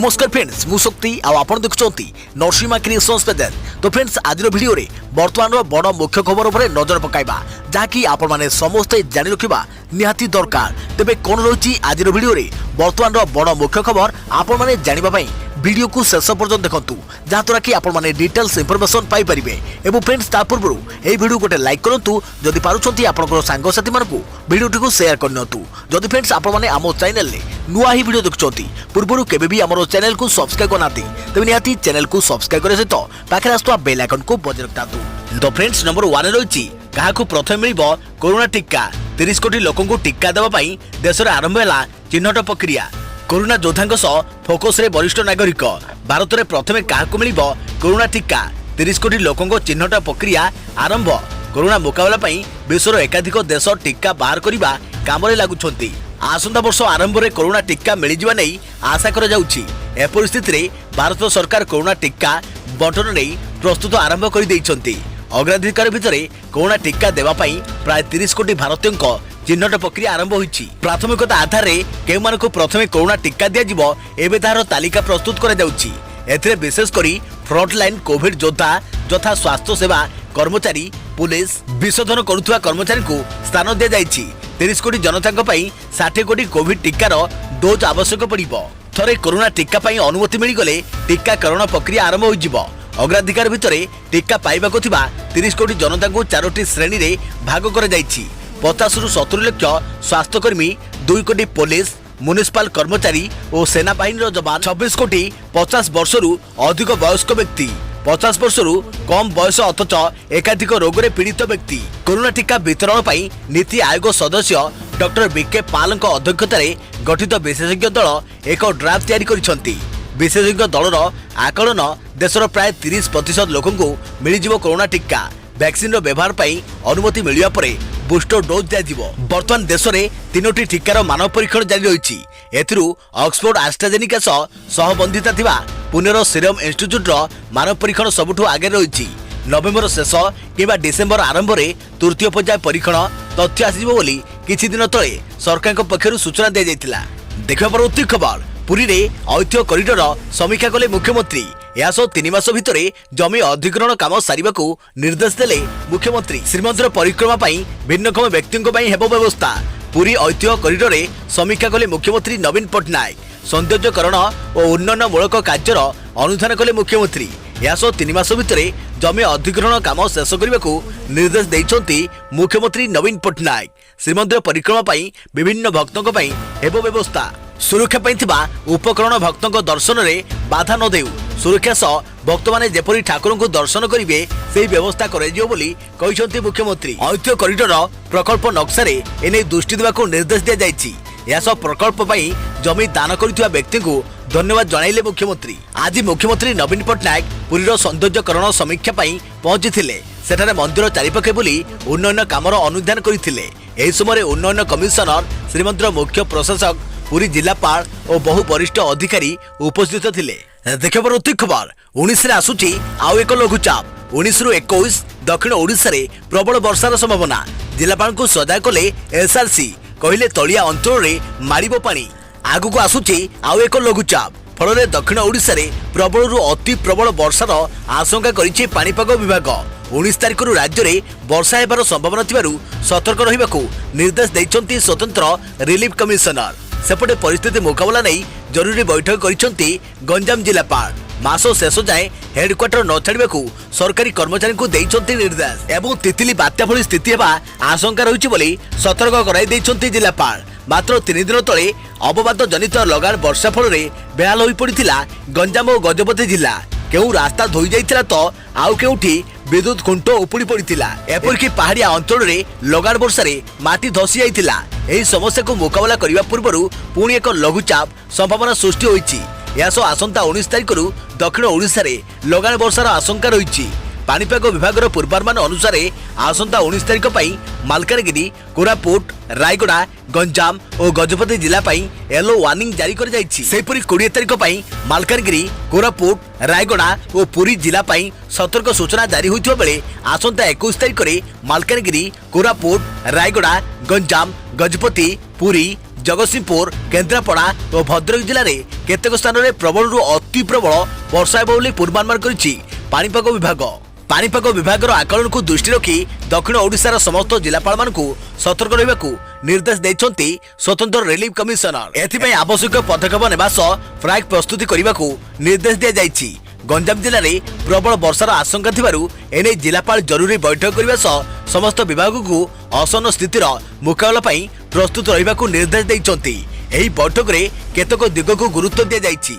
नमस्कार फ्रेंड्स मु शक्ति आपण देखुंती नरसिंहा क्रिएशंस पेज। तो फ्रेंड्स आज वीडियो रे वर्तमान बड़ मुख्य खबर उपर नजर पकाइबा जहाँकि आपण माने समस्ते जानि रखिबा निहाती दरकार। तेबे कोन रही आज वीडियो रे वर्तमान बड़ मुख्य खबर आपण माने जानिबा पई वीडियो को शेष पर्यंत देखंतु जहाँद्वारा कि आपण माने डिटेल्स इंफॉर्मेशन पाई परिबे। एवं फ्रेंड्स ता पूर्व ए वीडियो गोटे लाइक करंतु जदि पारुछंती आपनकर सांग साथी मानकु वीडियो को शेयर करनतु। जदि फ्रेंड्स आपण माने आमो चैनल ले नुआ ही वीडियो देखुछंती पूर्व केबे भी हमरो चैनल को सब्सक्राइब करनाती तबे निहाती चैनल को सब्सक्राइब करे सहित पाखे आस्तुवा बेल आइकन को बजाय रखतातु। तो फ्रेंड्स नंबर 1 रही काहाकु प्रथम मिलिबो कोरोना टीका। 30 कोटी लोकंकु टीका देबा पई देश रे आरंभ हैला चिन्हट प्रक्रिया। कोरोना योद्धांक सह फोकस रे वरिष्ठ नागरिक भारत में प्रथम क्या मिलिबो कोरोना टीका। 30 कोटी लोकंको चिन्हट प्रक्रिया आरंभ। कोरोना मुकाबला पई विश्वर एकाधिक देश टीका बाहर करिबा काम रे लागुछंती। आसंता वर्ष आरंभ में कोरोना टीका मिल जिबा नै आशा करा जाउछि। ए परिस्थिति रे भारत सरकार कोरोना टीका बंटन नै प्रस्तुत आरंभ कर दैछंती। अग्राधिकार भितरे कोरोना टीका देवा पई प्राय 30 कोटी भारतीयों चिन्हट प्रक्रिया आरंभ होइछि। प्राथमिकता आधार रे केउमानकु प्रथमे कोरोना टीका दिया जिवो एबे तार तालिका प्रस्तुत करा जाउछि। एथिरे विशेष करी फ्रंटलाइन कोविड योद्धा तथा स्वास्थ्य सेवा कर्मचारी पुलिस विशोधन करुवा कर्मचारी को स्थान दिया जाइछि। 30 कोटी जनता पई 60 कोटी कोविड टीकार डोज आवश्यक पड़िबो। थरे कोरोना टीका पई अनुमति मिल गले टीकाकरण प्रक्रिया आरंभ हो जिवो। अग्राधिकार भितरे टीका पाइबाको थिबा 30 कोटी जनता को 4टी श्रेणी रे भाग करा जाइछि। 50 रु 70 लाख स्वास्थ्यकर्मी, 2 कोटी पुलिस म्युनिसिपल कर्मचारी और सेना बाहिनी जवान, 26 कोटी 50 वर्ष रु अधिक वयस्क व्यक्ति, 50 वर्ष रु कम बयस अथच एकाधिक रोग रे पीड़ित व्यक्ति। कोरोना टीका वितरण पई नीति आयोग सदस्य डॉक्टर बीके पाल अध्यक्षता गठित विशेषज्ञ दल एक ड्राफ्ट तैयारी करिसंती। विशेषज्ञ दलर आकलन देशर प्राय 30% लोकंकु मिलिजिवो कोरोना टीका। वैक्सीन व्यवहार पई अनुमति मिलिया परे बूस्टर डोज दिया। वर्तमान देश में 3टी टीकार मानव परीक्षण जारी रही। एथिरु ऑक्सफोर्ड एस्ट्राजेनेका सहबंधिता थिबा पुनेर सीरम इंस्टीट्यूट मानव परीक्षण सबुठु आगे रही। नवेम्बर शेष किंबा डिसेम्बर आरंभ में तृतीय पर्याय परीक्षण तथ्य आसिबो बोली किछि दिन तले सरकार पक्षरु सूचना दिया जायतिला। देखिबा परवर्ती खबर पुरी रे ऐतिह्य कॉरिडोर समीक्षा कले मुख्यमंत्री। यह 3 मास भितरे जमी अधिग्रहण काम सारिबाकू निर्देश देले मुख्यमंत्री। श्रीमंदिर परिक्रमा पई भिन्नक्षम व्यक्तियों पई हेबो व्यवस्था। पुरी ऐतिह्य कॉरिडोर समीक्षा कले मुख्यमंत्री नवीन पट्टनायक। सौंदर्यकरण और उन्नयनमूलक कार्यर अनुधान कले मुख्यमंत्री। यह 3 मास भितरे जमी अधिग्रहण काम शेष करने निर्देश देइछंती मुख्यमंत्री नवीन पट्टनायक। श्रीमंदिर परिक्रमा पई विभिन्न भक्तों पई हेबो व्यवस्था। सुरक्षा पई थिबा उपकरण भक्तों दर्शन रे बाधा न देउ। सुरक्षा सह भक्त माने जेपरी ठाकुर को दर्शन करिवे सेही व्यवस्था कराइजियो बोली कहिसंती मुख्यमंत्री। ऐतिह्य कॉरिडोर प्रकल्प नक्शा रे एने दृष्टि देबाको निर्देश दिया जाइछि। यह प्रकल्प पई जमी दान करिथिबा व्यक्ति को धन्यवाद जणाइले मुख्यमंत्री। आज मुख्यमंत्री नवीन पट्टनायक पुरीर सौंदर्यकरण समीक्षा पई पहुंचीथिले। सेठारे मंदिर चारिपाखे बुली उन्नयन कामर अनुधान करथिले। एही समय उन्नयन कमिशनर, श्रीमंदिर मुख्य प्रशासक, पुरी जिलापाल और बहु वरिष्ठ अधिकारी उपस्थित थिले। देखिए परवर्ती खबर 19 रे आसुची आउ एक लघुचाप। 19 रु 21 दक्षिण ओडिशा रे प्रबल वर्षार संभावना। जिलापाल को सजाग कले एसआरसी कहले तलिया अंचल रे मारिबो पानी। आगु को आसुची आउ एक लघुचाप फल रे दक्षिण ओडिशा रे प्रबल रु अति प्रबल वर्षार आशंका करिछि पानीपाग विभाग। 19 तारिख रु राज्य रे वर्षा हेबार संभावना थिबारु सतर्क रहिबाकू निर्देश दैछंती स्वतंत्र रिलीफ कमिशनर। सेपटे परिस्थिति मुकाबला नहीं जरूरी बैठक करिसंती गंजाम जिलापाल। मास शेष जाए हेडक्वार्टर न छाड़िबाकू सरकारी कर्मचारी को दैछंती निर्देश। एवं तितली बात्या भली स्थिति हेबा आशंका रहिछि बोली सतर्क कराई दैछंती जिलापाल। मात्र 3 दिन तले अवबाद जनित लगान वर्षा फल रे बेहाल होई पड़िथिला गंजाम और गजपति जिला। केउ रास्ता धोई जाइथिला तो आउ केउठी विद्युत खुंट उपुड़ी पड़िथिला। एपरकी पहाड़िया अंचल रे लगान वर्षा रे माटी धसी जाइथिला। एही समस्या को मुकाबला करिबा पूर्वरु पुणी एक लघुचाप संभावना सृष्टि होईछि। यासो आसंता 19 तारिख रु दक्षिण ओडिशा रे लगान वर्षार आशंका रहिछि। पानीपाग विभागर पूर्वानुमान अनुसार आसंता 19 तारिख पई मालकानगिरी, कोरापुट, रायगड़ा, गंजाम और गजपति जिला पई येलो वार्निंग जारी कर जाइछि। सेपरि 20 तारिख पई मालकानगिरी, कोरापुट, रायगड़ा और पुरी जिला पई सतर्क सूचना जारी होइथिबा बेले आसंता 21 तारिख रे मालकानगिरी, कोरापुट, रायगड़ा, गंजाम, गजपति, पुरी, जगतसिंहपुर केन्द्रापड़ा और भद्रक जिले में केतेक स्थान में प्रबल अति प्रबल वर्षा हेब बोली पूर्वानुमान करिछि पाणीपाग विभाग। पाणीपाग विभाग आकलन को दृष्टि रखी दक्षिण ओडिशार समस्त जिलापाल मानकु सतर्क रहिबाकु निर्देश दैछन्ति स्वतंत्र रिलीफ कमिशनर। एथिपई आवश्यक पदक्षेप नेबा सह प्राक प्रस्तुति करिबाकु निर्देश दिया जाइछि। गंजाम जिले में प्रबल वर्षार आशंका थिबारु एने जिलापाल जरूरी बैठक करबा सह समस्त विभाग को असन्न स्थितिर मुकाबला पई प्रस्तुत रहिबाकु निर्देश दैछन्ति। एही बैठक रे केतक दिग को गुरुत्व दिया जाइछि।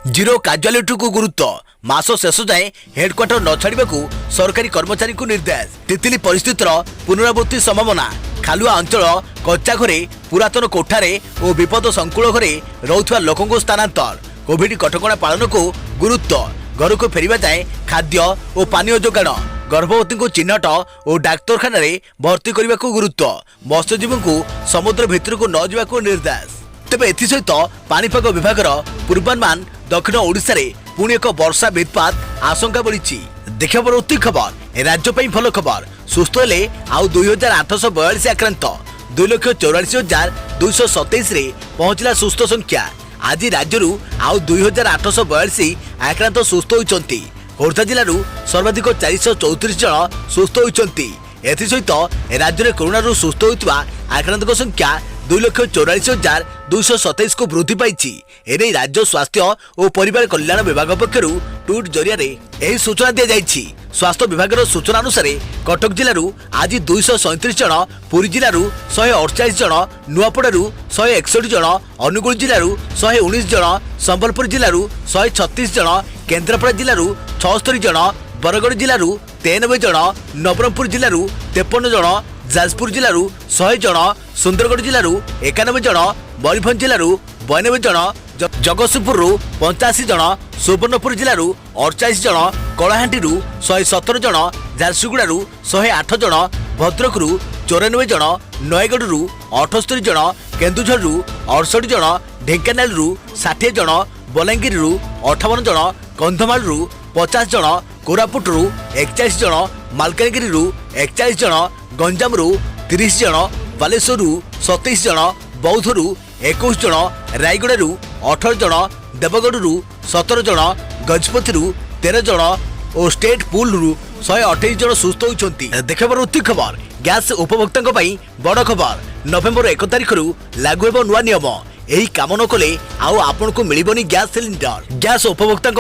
जीरो कैजुअलिटी को गुरुत्व मास शेष जाए हेडक्वार्टर न छाड़ा सरकारी कर्मचारी को निर्देश। तितली परिस्थितिर पुनरावृत्ति संभावना खालुआ अंचल कच्चा घरे पुरातन कोठारे और विपद संकुल घरे रोथुवा लोकों को स्थानांतर। कोविड कटकणा पालन को गुरुत्व घर को फेरिबा जाए खाद्य और पानीय जोगाण गर्भवती को चिन्हट और डाक्तरखाना भर्ती करने को गुरुत्व। मत्स्यजीवी को समुद्र भितर को न जावाक निर्देश। तेबे एसहित पाणीपाग विभाग पूर्वानुमान दक्षिण ओडिशा रे पुणी एक वर्षा वित्पात आशंका बढ़ी। देखा परवर्ती खबर राज्य भल खबर सुस्थ हेले आउ 2842 आक्रांत 2,84,227 रे पहुंचला सुस्थ संख्या। आज राज्य आउ 2,842 आक्रांत सुस्थ होती। खोर्धा जिलू सर्वाधिक 434 जन सुस्थ होती। एसहित राज्य में कोरोना सुस्थ होता आक्रांत संख्या 2,44,227 को वृद्धि पाई। एने राज्य स्वास्थ्य और परिवार कल्याण विभाग पक्षर ट्वीट जरिया यह सूचना दी जाइछि। स्वास्थ्य विभाग सूचना अनुसार कटक जिलू आज 237 जन, पुरी जिलू 148 जन, नुआपड़ू 161 जन, अनुगुल जिलू 119 जन, संबलपुर जिलू 136 जन, केन्द्रापड़ा जिलू 76 जन, बरगढ़ जिलू 93 जन, नवरंगपुर जिलू 53 जन, जाजपुर जिलू 100 जन, सुंदरगढ़ जिलू 91 जन, मयूरभंज जिलू 92 जन, जगतसिंहपुर 85 जन, सुवर्णपुर जिलू 48 जन, कलाहांडी 117 जन, झारसुगुड़ा 108 जन, भद्रक 94 जन, नयगढ़ 78 जन, केन्दुझर 68 जन, ढेंकानाल 60 जन, बलांगीर 58 जन, कंधमाल 50 जन, कोरापुट 41 जन, मालकानगिरी 41 जन, गंजाम 30 जन, बालेश्वर 27 जन, बौद्ध 21 जन, रायगढ़ 18 जन, देवगढ़ 17 जन, गजपति 13 जन और स्टेट पुल 128 जन सुस्थ होती। देखा परवर्ती खबर गैस उपभोक्ता बड़ खबर। नवेम्बर 1 तारिख लागू हेब नुआ नियम। यही काम न कले आउ आपन को मिलबनी गैस सिलिंडर। गैस उपभोक्ता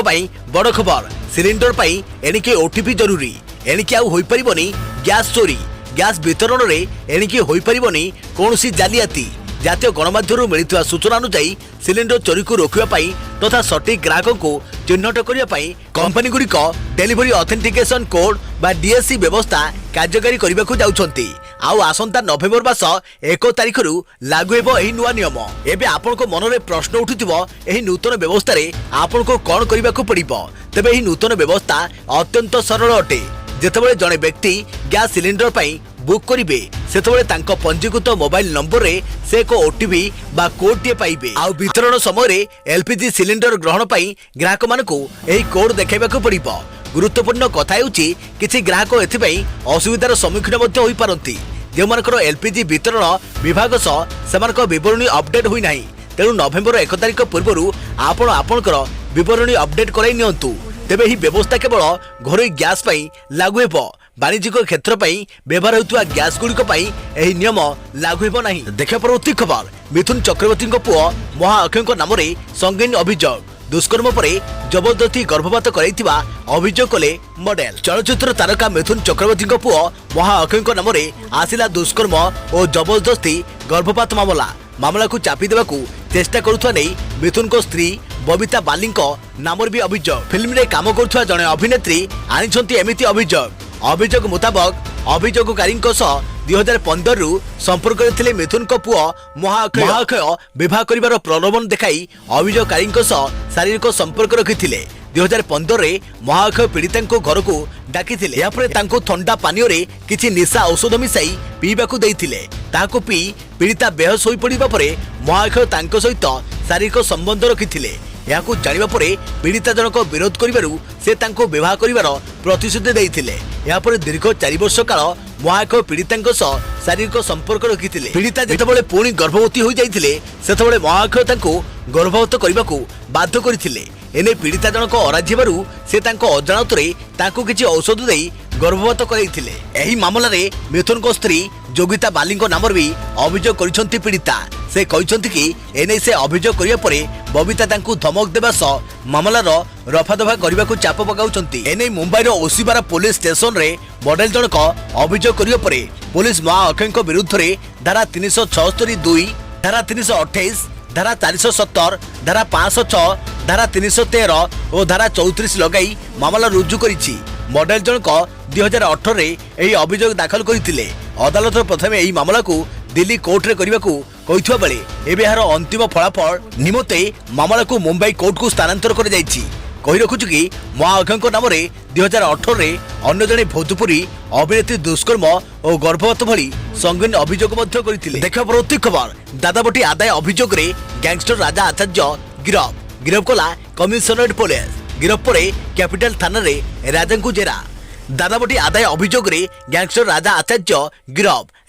बड़ खबर सिलिंडर पाई एणिके ओटीपी जरूरी। एणिके आउ होई परिबनी गैस चोरी। गैस वितरण रे एणिके होई परिबनी कोनोसी जालियाती। जातीय गणमाध्यम मिलता सूचना अनुसार सिलिंडर चोरी को रोकवा तथा सटीक ग्राहक को चिन्हट करने कंपनी गुड़िक डेलीवरी ऑथेंटिकेशन कोड बा डीएससी व्यवस्था कार्यकारी करने को जाउछंती। आउ आसंता नवेम्बर मास 1 तारिख लागू हेब एही नुआ नियम। एबे आपन को मन में प्रश्न उठुथिबो एही नूतन व्यवस्था रे आपन को कोन करबा को पड़िबो। तबे एही नूतन व्यवस्था अत्यंत सरल अटे। जेतेबेले जणे व्यक्ति गैस सिलिंडर पई बुक करिवे सेतेबेले तांको पंजीकृत मोबाइल नंबर रे से एक ओटीपी बा कोड टे पाइबे। आउ वितरण समय रे एलपीजी सिलिंडर ग्रहण पई ग्राहक मानकु एही कोड देखाइबा को पड़िबो। गुरुत्वपूर्ण कथा हेउची किछि ग्राहक एथिपई असुविधार सम्मुखीन मध्ये होई पारंती। जेमानकर एलपीजी वितरण विभाग सह सेमानक विवरणी अपडेट होई नाही। तेणु नवेम्बर 1 तारिख पूर्व आपण आपणकर विवरणी अपडेट कराई नियंतु। तेबे ही व्यवस्था केवल घरोई गैस पई लागू हेबो। वाणिज्यिक क्षेत्र पई व्यवहार होतुवा गैस गुड़िक पई एही नियम लागू हेबो नाही। देखा परवर्ती खबर मिथुन चक्रवर्ती पुओ महाअक्षय नाम रे संगीन अभियोग। दुष्कर्म पर जबरदस्ती गर्भपात कराइथिबा अभियोग कले मॉडल। चलचित्र तारका मिथुन चक्रवर्ती पुओ महाअक्षय नाम रे आसिला दुष्कर्म और जबरदस्ती गर्भपात मामला को चापी देवाकू चेष्टा करुथुवा नै मिथुन को स्त्री बबिता बाली नाम भी अभियोग। फिल्म रे काम करुथुवा जणे अभिनेत्री आनिछंती एमिति अभियोग। अभियोग मुताबक अभियोगकारी 2015 रु संपर्क थे मिथुन को पुओ महाअक्षय विवाह कर प्रलोभन देखाई अभियोगकारी शारीरिक संपर्क रखिथिले। 2015 रे महाअक्षय पीड़िता घर को डाकी थंडा पानी रे किछि निशा औषध मिसाई पीवा को देइथिले। ताको पी पीड़िता बेहोश होई पड़िबा परे महाअक्षय तांको सहित शारीरिक संबंध रखिथिले। याकू जानिबा परे पीड़िता जनक विरोध करिबारु से तांको विवाह करिवार प्रतिश्रुति देइथिले। या परे दीर्घ 4 वर्ष काल महाक पीड़ितांक सह शारीरिक संपर्क रखिथिले। पीड़िता जेतेबेले पुणी गर्भवती होई जाइथिले सेतेबेले महाक तांको गर्भवत करबाकू बाध्य करिथिले। एने पीड़िता जनक अराजिबारु से तांको अजाणतरे तांको किछि औषध देई गर्भवत कराइथिले। एही मामलारे मिथुनक स्त्री जोगिता बालीको नामर भी अभियोग करिसंती पीड़िता। से कहिसंती कि एने से अभियोग करिया परे बबिता तांको धमक देबा सह मामलार रफादफा करबाकू चाप पकाउचंती। एने मुंबईर ओसीबारा पुलिस स्टेशन रे मॉडल जनक अभियोग करिया परे पुलिस महाअक्षयଙ୍କ विरुद्ध रे धारा 376(2), धारा 328, धारा 470, धारा 506, धारा 313 और धारा 34 लगाई मामला रुजु करिछि। मॉडल जनक 2018 रे एही अभियोग दाखल करथिले। अदालत प्रथमे एही मामला को दिल्ली कोर्ट रे करबाकू कहिथवा बेले एबे हार अंतिम फलाफल निमते मामला को मुंबई कोर्ट को स्थानांतर कर जाइछि। कहि रखुछु कि महाअक्षयଙ୍କ नाम रे 2018 रे अन्य जने भोजपुरी अभिनेत्री दुष्कर्म और गर्भवत भली संगीन अभियोग मध्य करथिले। देखा परवर्ती खबर दादाबटी आदाय अभियोग रे गैंगस्टर राजा आचार्य गिरफ कला कमिशनरेट पुलिस। गिरफ परे कैपिटल थाना रे राजा को जेरा। दादाबटी आदाय अभियोग रे गैंगस्टर राजा आचार्य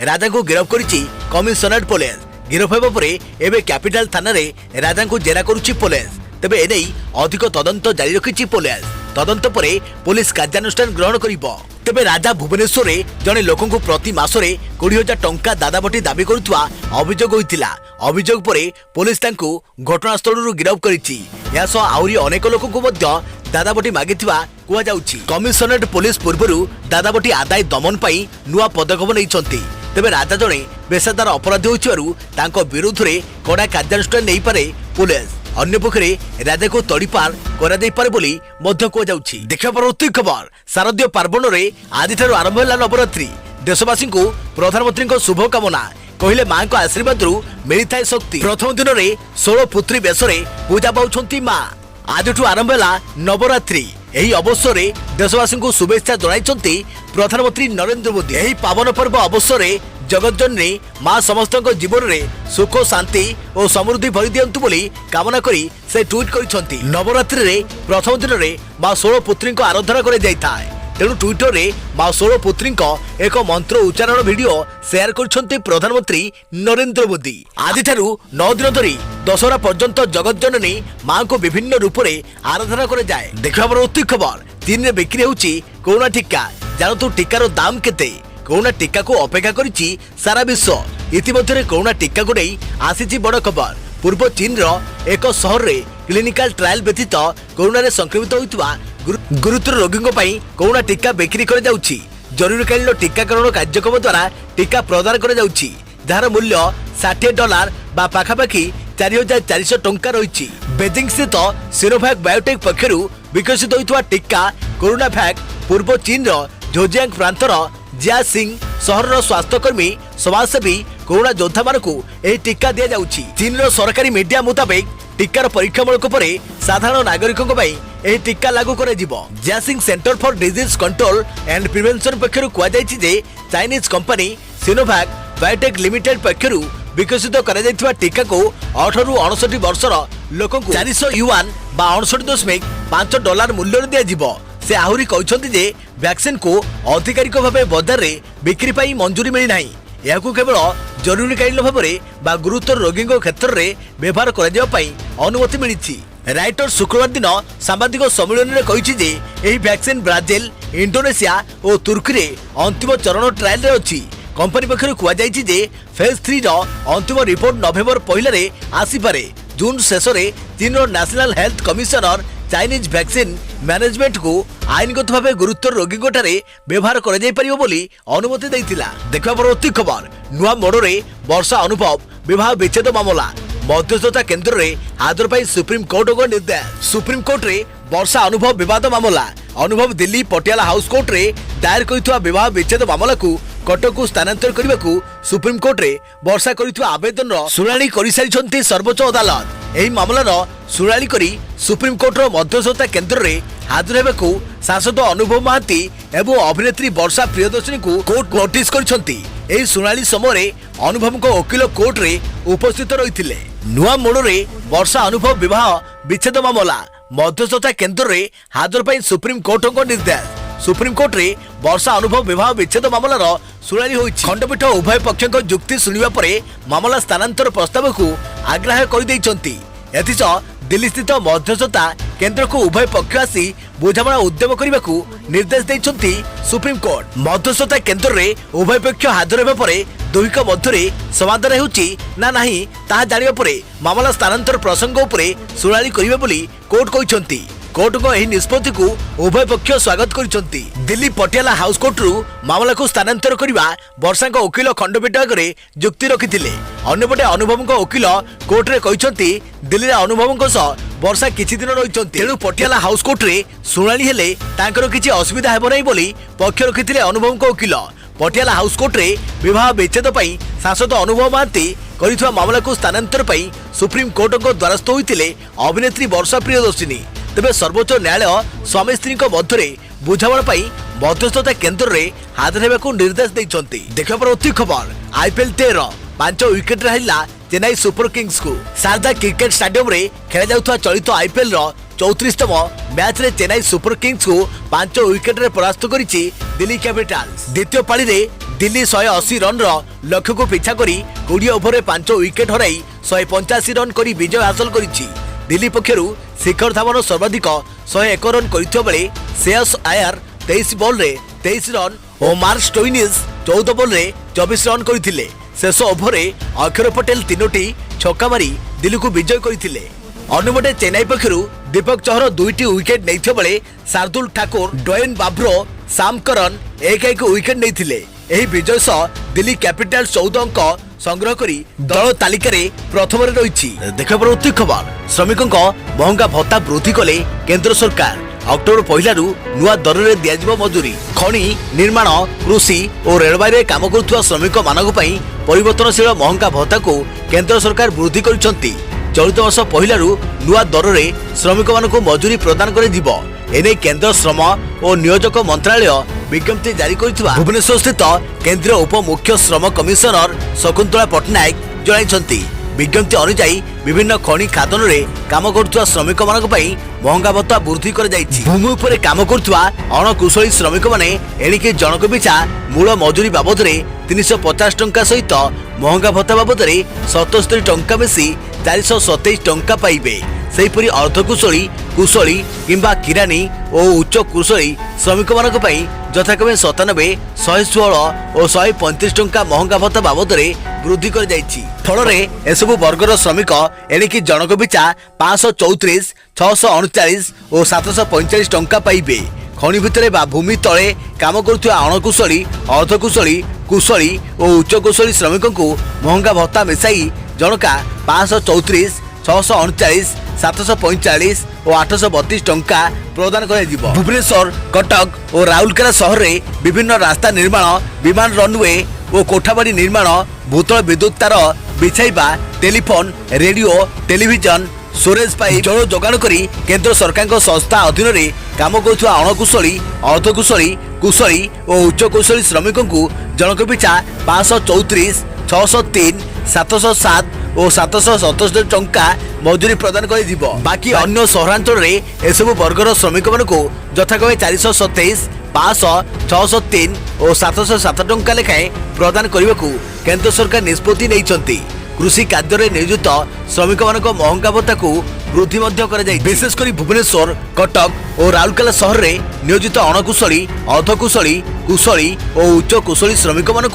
राजा को गिरफ करिछि कमिशनरेट पुलिस। गिरफ हेबा परे एबे कैपिटल थाना रे राजा को जेरा करुछि पुलिस। तेबे एने अधिक तदंत जारी रखिछि पुलिस। तदंत परे पुलिस कार्यानुष्ठान ग्रहण करिबो। तेबे राजा भुवनेश्वर रे जने लोकंकु प्रति मासरे 20,000 टंका दादाबटी दाबी करुथुवा अभियोग होइतिला। अभियोग परे पुलिस तांकु घटनास्थळरु गिरफ करिछि। या सह आउरी अनेक लोकंकु मध्य दादाबटी मागिथिवा कुआ जाउछि। कमिशनरेट पुलिस पूर्वरु दादाबटी आदाय दमन पई नुआ पदक्षेप नैछंती। तेबे राजा जने पेशादार अपराधी होइथिबारु तांको विरुद्ध रे कड़ा कार्यानुष्ठान नै पारे पुलिस। अन्य पक्षरे राजा को तड़ीपार करा जाई पारे बोली मध्य को जाउछि। देखा परवर्ती खबर शारदीय पार्वण रे आदि ठारू आरंभ होला नवरात्रि। देशवासी को प्रधानमंत्री को शुभ कामना कहले मां को आशीर्वाद रु मिली थाए शक्ति। प्रथम दिन रे 16 पुत्री बेसरे पूजा पाउछंती मां। आज आरंभ होला नवरात्रि। एही अवसर रे देशवासी को शुभेच्छा जणाइछंती प्रधानमंत्री नरेंद्र मोदी। एही पावन पर्व अवसर रे जगतजननी मां समस्त जीवन में सुख शांति और समृद्धि भरी दियंतु बोली कामना करी से ट्वीट करिसंती। नवरात्रि रे प्रथम दिन रे मां 16 पुत्री को आराधना करे जाइथाय। तेणु ट्विटर रे मां 16 पुत्री एक मंत्र उच्चारण वीडियो शेयर करिसंती प्रधानमंत्री नरेंद्र मोदी। आदि ठारू 9 दिन धरी दशहरा पर्यंत जगतजननी मां को विभिन्न रूप में आराधना करे जाए। देखा परवर्ती खबर चीन रे बिक्री होउची कोरोना टीका। जानतु टीकार दाम केते। कोरोना टीका को अपेक्षा करिछि सारा विश्व। इतिमध्य कोरोना टीका को नहीं आसी बड़ खबर। पूर्व चीन रो एक शहर रे क्लिनिकल ट्रायल व्यतीत कोरोना रे संक्रमित होइतबा गुरुतर रोगी पई कोरोना टीका बिक्री कर जाउछि। जरूरीकालीन टीकाकरण कार्यक्रम द्वारा टीका प्रदान कर जाउछि जार मूल्य $60 बा पाखापाखि 4,400 टंका रही। बेजिंग स्थित सिनोवैक बायोटेक पक्षरु विकसित होइतबा टीका कोरोना भैक पूर्व चीन रो जोजियांग प्रांतर जियासिंग शहर स्वास्थ्यकर्मी समाजसेवी कोरोना योद्धा मानकु एही टीका दिया जाउछि। चीन रो सरकारी मीडिया मुताबिक टीकार परीक्षामूलक परे साधारण नागरिकों पई एही टीका लागू करे जिवो। Jiaxing centre for disease control and prevention पक्षरु कुआ जायछि जे Chinese company Sinovac Biotech Limited पक्षरु विकसित करा जायथिबा टीका को 18 रु 69 वर्षर लोकंकु 400 युआन बा $68.5 मूल्य दिया जिवो। से आहुरी कहते जे वैक्सीन को आधिकारिक भाव बजार में बिक्री पाई मंजूरी मिली नाही। याकू केवल जरूरीकालीन भाव में गुरुतर रोगी क्षेत्र में व्यवहार कर अनुमति मिली। राइटर शुक्रवार दिन सांबादिक सम्मेलन में कही जे एही वैक्सीन ब्राजिल, इंडोनेशिया और तुर्की रे अंतिम चरण ट्रायल रे अछि। कंपनी पक्षरु कुआ जायछि जे फेज 3 रो अंतिम रिपोर्ट नवेम्बर 1 रे आसी पारे। जून शेष में चीन रो National Health commissioner Chinese vaccine management को आईनगत भाव गुरुतर रोगी व्यवहार कर अनुमति देइतिला। देखा परवर्ती खबर नुआ मोड़े वर्षा अनुभव विवाह विच्छेद मामला। मध्यस्थता केन्द्र रे हाजर पाई सुप्रीम कोर्ट को निर्देश। सुप्रीम कोर्ट रे वर्षा अनुभव विवाद मामला। अनुभव दिल्ली पटियाला हाउस कोर्ट रे दायर करितवा विवाह विच्छेद मामला को कटक को स्थानांतर करने को सुप्रीम कोर्ट रे वर्षा करितवा आवेदन शुणाणी कर सारी सर्वोच्च अदालत। एही मामलार शुणाणी करी सुप्रीम कोर्ट रो मध्यस्थता केन्द्र रे हाजर हेबा को सांसद अनुभव महांती एवं अभिनेत्री वर्षा प्रियदर्शनी को कोर्ट नोटिस करछंती। एही शुणाणी समय अनुभव को वकील कोर्ट रे उपस्थित रहिथिले। नुआ मोड़ रे वर्षा अनुभव विवाह विच्छेद मामला मध्यस्थता केन्द्र में हाजर पर सुप्रीम कोर्ट निर्देश। सुप्रीम कोर्ट रे वर्षा अनुभव विवाह विच्छेद मामलार शुणाणी होईछि। खंडपीठ उभय पक्षों युक्ति शुणिबा परे मामला स्थानांतर प्रस्ताव को आग्राह्य कर दैछन्ति। एथिसह दिल्ली स्थित मध्यस्थता केन्द्र को उभय पक्ष आसी बुझामणा उद्यम करने को निर्देश दैछन्ति सुप्रीम कोर्ट। मध्यस्थता केन्द्र रे उभय पक्ष हाजर हेबा परे दुहिक मध्य समाधान हेउछि ना नाही ताहा जानिबा परे मामला स्थानांतर प्रसंग उपरे शुणाणी करिबे बोली कोर्ट कहिसन्ति। कोर्ट को एही निष्पत्ति को उभय पक्ष स्वागत करिसन्ति। दिल्ली पटियाला हाउस कोर्ट रु मामला को स्थानांतर करिबा वर्षा वकील खंडपीठ आगे युक्ति रखिथिले। अन्यपटे अनुभव वकील कोर्ट रे कहिसन्ति दिल्ली अनुभव सह वर्षा किछि दिन रहिसन्ति, तेणु पटियाला हाउस कोर्ट रे शुणाणी हेले तांकर किछि असुविधा हेबो नै बोली पक्ष रखिथिले अनुभव वकील। पटियाला हाउस कोर्ट रे विवाह विच्छेद पई सांसद अनुभव महांती करिथवा मामला को स्थानांतर पई सुप्रीम कोर्ट को द्वारस्थ होइतिले अभिनेत्री वर्षा प्रियदर्शिनी। तेबे सर्वोच्च न्यायालय स्वामी स्त्री मध्य बुझामणा पाई मध्यस्थता केन्द्र रे हाजर हेबाकू निर्देश दैछन्ति। देखिबा पर खबर आईपीएल 13 5 विकेट हारिला चेन्नई सुपर किंग्स को। शारदा क्रिकेट स्टेडियम रे खेला जाउथवा चलित आईपीएल रो 34तम मैच रे चेन्नई सुपर किंग्स को 5 विकेट रे परास्त करिछि दिल्ली कैपिटल्स। द्वितीय पाली रे दिल्ली 180 रन रो लक्ष्य को पीछा करी 20 ओवर रे 5 विकेट हराई 185 रन करी विजय हासिल करिछि। दिल्ली पक्षरु शिखर धवन सर्वाधिक 101 रन करथिबा बेले श्रेयस आयर 23 बॉल रे 23 रन और मार्क स्टोइनिस 14 बॉल रे 24 रन करथिले। शेष ओभर रे अक्षर पटेल 3टी छक्का मारी दिल्ली को विजय करथिले। अन्यपटे चेन्नई पक्षरु दीपक चहर 2टी विकेट नैथिबा बेले शार्दुल ठाकुर ड्वेन बाब्रो साम करन एक विकेट नैथिले। एही विजय सह दिल्ली कैपिटल्स 14 अंक संग्रह करी दल तालिका रे प्रथम रे रहिछि। देखबर उत्ती खबर श्रमिकों महंगा भत्ता वृद्धि कले केंद्र सरकार। अक्टोबर पहिला रु नुआ दर रे दियाजिबो मजूरी। खनि निर्माण कृषि और रेलवे रे काम करुवा श्रमिक मानक पई परिवर्तनशील महंगा भत्ता को केंद्र सरकार वृद्धि करिसंती। चलित वर्ष पहिला रु नुआ दर रे श्रमिक मानक मजूरी प्रदान करे दिबो। एने केंद्र श्रम और नियोजक मंत्रालय विज्ञप्ति जारी करिथिबा भुवनेश्वर स्थित केंद्रीय उप मुख्य श्रम कमिशनर शकुंतला पटनायक जणाइछंती। विज्ञप्ति अनुसार विभिन्न खनि खादन रे काम करुवा श्रमिक मानक पई महंगा भत्ता वृद्धि कर जाइछि। भूमि उपरे काम करुवा अणकुशली श्रमिक माने एणिके जनक पिछा मूल मजूरी बाबद रे 350 टंका सहित महंगा भत्ता बाबद रे 77 टंका मिसी 427 टंका पाइबे। सेहीपरि अर्धकुशली कुशली किंबा किरानी और उच्च कुशली श्रमिक मानक पई यथाक्रमे 97 116 और 135 टंका महंगा भत्ता बाबद रे वृद्धि कर जाइछि। फलरे एसबु वर्गर श्रमिक एणिकी जनक पिछा 534 639 और 745 टंका पाइबे। खनि भितरे बा भूमि तले काम करुवा अणकुशली अर्धकुशली कुशली और उच्च कुशली श्रमिकों को महंगा भत्ता मिसाई जनका 534 639 745 और 832 टंका प्रदान कर भुवनेश्वर कटक और राउरकेला सहर रे विभिन्न रास्ता निर्माण विमान रनवे और कोठाबाड़ी निर्माण भूतल विद्युत तार बिछाइबा टेलीफोन रेडियो टेलीविजन सोरेज पाइप जल जोगाण करी केंद्र सरकार संस्था अधीन रे काम करुवा अणकुशली अर्धकुशली कुशली और उच्च कुशली श्रमिकों को जनक पिछा 534 603 707 और 777 टंका मजूरी प्रदान कर दिबो। बाकी अन्य सहरांचल रे एसबु वर्गर श्रमिक मान को यथाक्रमे 427 500 603 और 707 टंका लेखाएं प्रदान करने को केंद्र सरकार निष्पत्ति नहीं। कृषि कार्य में नियोजित श्रमिक मान महंगा भत्ता को वृद्धि विशेषकर भुवनेश्वर कटक और राउरकेला सहर में नियोजित अणकुशली अर्धकुशली कुशली और उच्च कुशली श्रमिक मान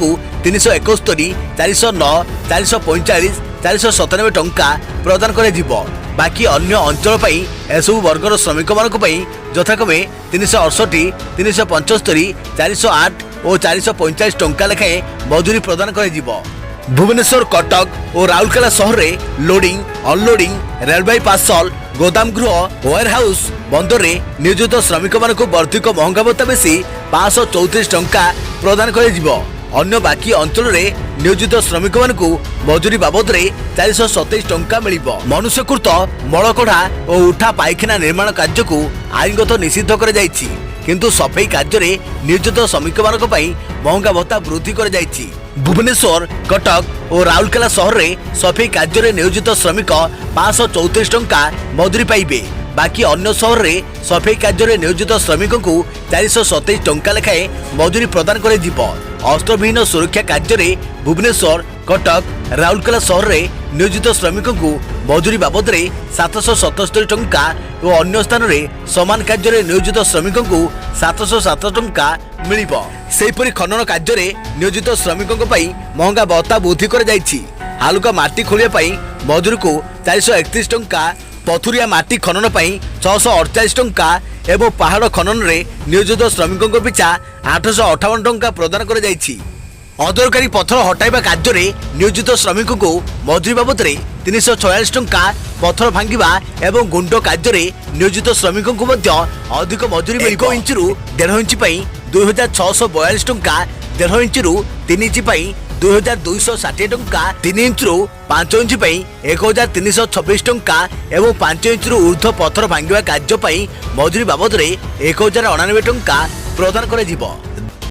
371 409 445 497 टंका प्रदान कर दिबो। बाकी अन्य अंचल पई एसबु वर्गर श्रमिक मान यथाक्रमे 368 375 408 और 445 टंका लेखाएं मजूरी प्रदान कर दिबो। भुवनेश्वर कटक और राउरकेला सहर में लोडिंग अनलोडिंग रेलवे पार्सल गोदाम गृह वेयर हाउस बंदर रे नियोजित श्रमिक मान वर्धिक महंगा भत्ता बेसी 534 टंका प्रदान कर दिबो। अन्य बाकी अंचल रे नियोजित श्रमिक मान मजूरी बाबद रे 427 टंका मिलिबो। मनुष्यकृत मलकढ़ा और उठा पायखाना निर्माण कार्य को आईनगत निषिद्ध कर जाइछि, किंतु सफाई कार्य नियोजित श्रमिक मान महंगा भत्ता वृद्धि कर भुवनेश्वर कटक और राउरकेला सहर में सफाई कार्य नियोजित श्रमिक 534 टंका मजूरी पाइबे। बाकी अन्य सहर में सफाई कार्य नियोजित श्रमिक को 427 टंका लेखाएं मजूरी प्रदान कर अस्त्रविहीन सुरक्षा कार्य भुवनेश्वर कटक राउरकेला सहर में नियोजित श्रमिक को मजूरी बाबद 777 टंका और अन्य स्थान में समान कार्य नियोजित श्रमिक को 707 टंका मिलिबो। सेहीपरि खनन कार्य नियोजित श्रमिक महंगा भत्ता वृद्धि कर हालुका माटी खोलिया मजूरी को 431 टंका, पथुरिया माटी खनन 648 टंका एवं पहाड़ खनन रे नियोजित श्रमिकों पिछा 858 टंका प्रदान कर अदरकारी पथर हटाइबा कार्य नियोजित श्रमिक को मजूरी बाबद 346 टंका, पथर भांगिबा एवं गुंड कार्य नियोजित श्रमिक को अधिक मजूरी 1 इंच रु 1.5 इंच 2642 टंका, 1.5 इंच रु 3 इंच 2260 टंका, 3 इंच रु 5 इंच 1326 टंका एवं 5 इंच रु ऊर्ध्व पथर भांगिबा कार्य मजूरी बाबद 1099 टंका प्रदान कर।